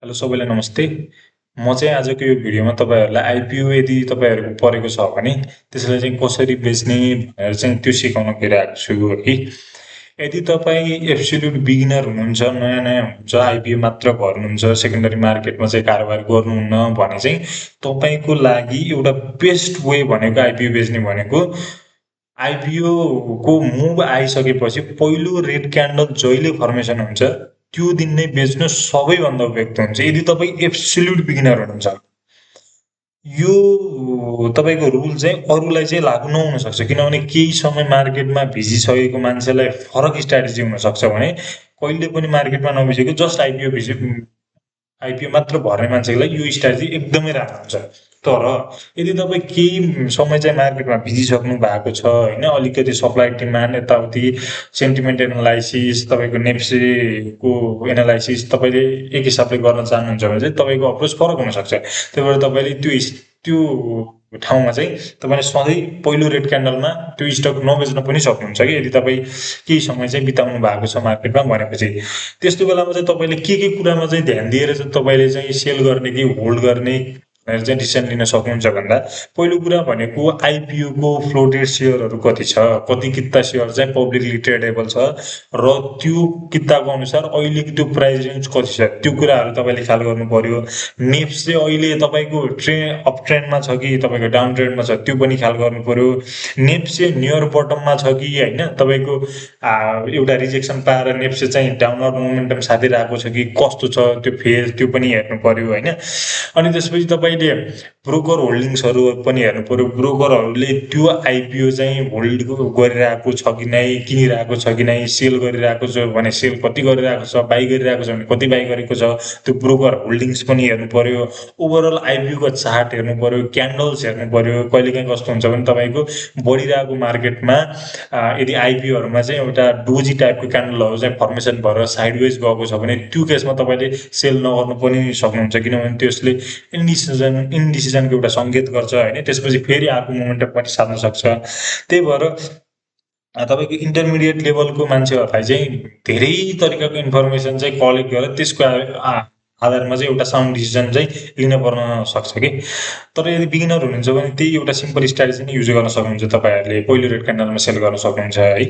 Hello सबैलाई नमस्ते। म चाहिँ आजको यो भिडियोमा तपाईँहरूलाई आइपिओ यदि तपाईँहरूको परेको छ भने त्यसलाई चाहिँ कसरी बेच्ने भनेर चाहिँ त्यो सिकाउन गइरहेको छु है। यदि तपाईँ एब्सोल्युट बिगिनर हुनुहुन्छ, नयाँ नयाँ हुनुहुन्छ, आइपिओ मात्र भर्नुहुन्छ, सेकेन्डरी मार्केटमा चाहिँ कारोबार गर्नुहुन्न भने चाहिँ तपाईँको लागि एउटा बेस्ट वे भनेको आइपिओ बेच्ने भनेको आइपिओको मुभ आइसकेपछि पहिलो रेड क्यान्डल जहिले फर्मेसन हुन्छ त्यो दिन नै बेच्नु सबैभन्दा उपयुक्त हुन्छ यदि तपाईँ एब्सोल्युट बिगिनर हुनुहुन्छ। यो तपाईँको रुल चाहिँ अरूलाई चाहिँ लागु नहुन सक्छ, किनभने केही समय मार्केटमा भिजिसकेको मान्छेलाई फरक स्ट्राटेजी हुनसक्छ भने कहिले पनि मार्केटमा नभिजेको जस्ट आइपिओ मात्र भर्ने मान्छेको लागि यो स्ट्राटेजी एकदमै राम्रो हुन्छ। तर यदि तपाईँ केही समय चाहिँ मार्केटमा भिजिसक्नु भएको छ होइन, अलिकति सप्लाई डिमान्ड यताउति सेन्टिमेन्ट एनालाइसिस तपाईँको नेप्सेको एनालाइसिस तपाईँले एक हिसाबले गर्न चाहनुहुन्छ भने चाहिँ तपाईँको अप्रोच फरक हुनसक्छ। त्यही भएर तपाईँले त्यो ठाउँमा चाहिँ तपाईँले सधैँ पहिलो रेड क्यान्डलमा त्यो स्टक नबेच्न पनि सक्नुहुन्छ कि यदि तपाईँ केही समय चाहिँ बिताउनु भएको छ मार्केटमा भनेपछि। त्यस्तो बेलामा चाहिँ तपाईँले के कुरामा चाहिँ ध्यान दिएर चाहिँ तपाईँले चाहिँ सेल गर्ने कि होल्ड गर्ने भनेर चाहिँ डिसिसन लिन सक्नुहुन्छ भन्दा पहिलो कुरा भनेको आइपिओको फ्लोटेड सेयरहरू कति छ, कति किता सेयर चाहिँ पब्लिकली ट्रेडेबल छ र त्यो किताको अनुसार अहिलेको त्यो प्राइस रेन्ज कति छ त्यो कुराहरू तपाईँले ख्याल गर्नु पर्यो। नेप्स चाहिँ अहिले तपाईँको अप ट्रेन्डमा छ कि तपाईँको डाउन ट्रेन्डमा छ त्यो पनि ख्याल गर्नु पर्यो। नेप्स चाहिँ नियर बटममा छ कि होइन, तपाईँको एउटा रिजेक्सन पाएर नेप्स चाहिँ डाउनवर्ड मोमेन्टम साथिरहेको छ कि कस्तो छ त्यो फेज त्यो पनि हेर्नु पर्यो होइन। अनि त्यसपछि तपाईँले ब्रोकर होल्डिङ्सहरू पनि हेर्नु पर्यो। ब्रोकरहरूले त्यो आइपिओ चाहिँ होल्ड गरिरहेको छ कि नै, किनिरहेको छ कि नै, सेल गरिरहेको छ भने सेल कति गरिरहेको छ, बाई गरिरहेको छ भने कति बाई गरेको छ, त्यो ब्रोकर होल्डिङ्स पनि हेर्नु पर्यो। ओभरअल आइपिओको चार्ट हेर्नु पर्यो, क्यान्डल्स हेर्नु पर्यो। कहिलेकाहीँ कस्तो हुन्छ भने तपाईँको बढिरहेको मार्केटमा यदि आइपिओहरूमा चाहिँ एउटा डोजी टाइपको क्यान्डलहरू चाहिँ फर्मेसन भएर साइडवेज गएको छ भने त्यो केसमा तपाईँले सेल नगर्नु पनि सक्नुहुन्छ, किनभने त्यसले इन्डिसिजनको एउटा सङ्केत गर्छ होइन। त्यसपछि फेरि अर्को मोमेन्टम पनि सार्न सक्छ। त्यही भएर तपाईँको इन्टरमिडिएट लेभलको मान्छेहरूलाई चाहिँ धेरै तरिकाको इन्फर्मेसन चाहिँ कलेक्ट गरेर त्यसको आधारमा चाहिँ एउटा साउन्ड डिसिजन चाहिँ लिन पर्न सक्छ कि। तर यदि बिगिनर हुनुहुन्छ भने त्यही एउटा सिम्पल स्ट्राटेजी नै युज गर्न सक्नुहुन्छ। तपाईँहरूले पहिलो रेड क्यान्डलमा सेल गर्न सक्नुहुन्छ है।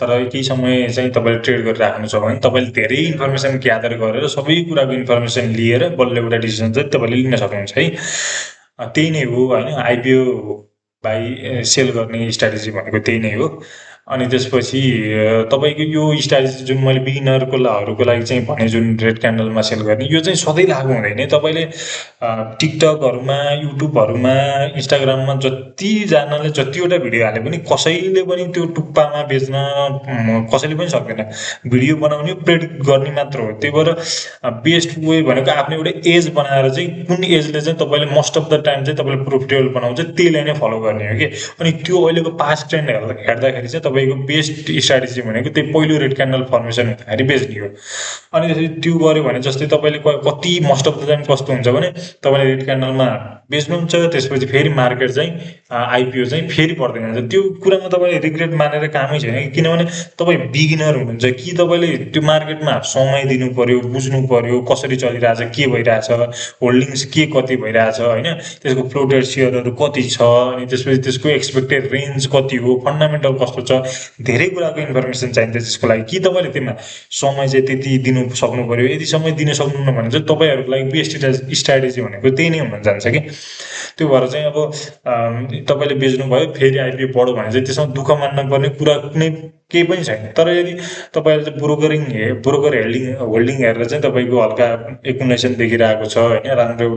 तर केही समय चाहिँ तपाईँले ट्रेड गरिराख्नु छ भने तपाईँले धेरै इन्फर्मेसन ग्यादर गरेर सबै कुराको इन्फर्मेसन लिएर बल्ल एउटा डिसिजन चाहिँ तपाईँले लिन सक्नुहुन्छ है। त्यही नै हो होइन, आइपिओ बाई सेल गर्ने स्ट्राटेजी भनेको त्यही नै हो। अनि त्यसपछि तपाईँको यो स्ट्राटेजी जुन मैले बिगिनरको लागि चाहिँ भने जुन रेड क्यान्डलमा सेल गर्ने यो चाहिँ सधैँ लागु हुँदैन। तपाईँले टिकटकहरूमा, युट्युबहरूमा, इन्स्टाग्राममा जतिजनाले जतिवटा भिडियो हाले पनि कसैले पनि त्यो टुप्पामा बेच्न कसैले पनि सक्दैन। भिडियो बनाउने प्रेडिक्ट गर्ने मात्र हो। त्यही भएर बेस्ट वे भनेको आफ्नो एउटा एज बनाएर चाहिँ कुन एजले चाहिँ तपाईँले मोस्ट अफ द टाइम चाहिँ तपाईँले प्रोफिटेबल बनाउँछ त्यसलाई नै फलो गर्ने हो कि। अनि त्यो अहिलेको पास्ट ट्रेन्ड हेर्दाखेरि चाहिँ तपाईँको बेस्ट स्ट्राटेजी भनेको त्यही पहिलो रेड क्यान्डल फर्मेसन हुँदाखेरि बेच्ने हो। अनि त्यसपछि त्यो गऱ्यो भने जस्तै तपाईँले कति मोस्ट अफ द टाइम कस्तो हुन्छ भने तपाईँले रेड क्यान्डलमा बेच्नुहुन्छ, त्यसपछि फेरि मार्केट चाहिँ आइपिओ चाहिँ फेरि पर्दैन जान्छ। त्यो कुरामा तपाईँले रिग्रेट मानेर कामै छैन, किनभने तपाईँ बिगिनर हुनुहुन्छ कि तपाईँले त्यो मार्केटमा समय दिनु पर्यो, बुझ्नु पर्यो कसरी चलिरहेछ, के भइरहेछ, होल्डिङ्स के कति भइरहेछ होइन, त्यसको फ्लोटेड सेयरहरू कति छ, अनि त्यसपछि त्यसको एक्सपेक्टेड रेन्ज कति हो, फन्डामेन्टल कस्तो छ, धेरै कुराको इन्फर्मेसन चाहिन्छ त्यसको लागि कि तपाईँले त्यसमा समय चाहिँ त्यति दिनु सक्नु पर्यो। यदि समय दिन सक्नुहुन्न भने चाहिँ तपाईँहरूको लागि बेस्ट स्ट्राटेजी भनेको त्यही नै हुन जान्छ कि। त्यो भएर चाहिँ अब तपाईँले बेच्नुभयो फेरि आइपिओ बढ्यो भने चाहिँ त्यसमा दुःख मान्न पर्ने कुरा कुनै केही पनि छैन। तर यदि तपाईँहरूले चाहिँ ब्रोकर होल्डिङ हेरेर चाहिँ तपाईँको हल्का एकुमुलेसन देखिरहेको छ होइन, राम्रो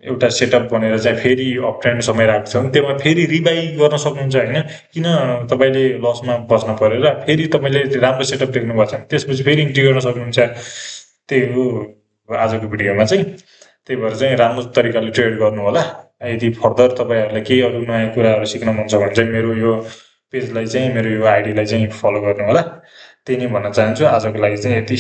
एउटा सेटअप बनेर चाहिँ फेरि अप ट्रेन्ड समय राखेको छ भने त्यसमा फेरि रिबाई गर्न सक्नुहुन्छ होइन। किन तपाईँले लसमा बस्न परेर फेरि तपाईँले राम्रो सेटअप देख्नुभएको छ त्यसपछि फेरि इन्ट्री गर्न सक्नुहुन्छ। त्यही हो आजको भिडियोमा चाहिँ। त्यही भएर चाहिँ राम्रो तरिकाले ट्रेड गर्नु होला। यदि फर्दर तपाईँहरूलाई केही अरू नयाँ कुराहरू सिक्न मन छ भने चाहिँ मेरो यो पेजलाई चाहिँ, मेरो यो आइडीलाई चाहिँ फलो गर्नु होला। त्यही नै भन्न चाहन्छु। आजको लागि चाहिँ यति।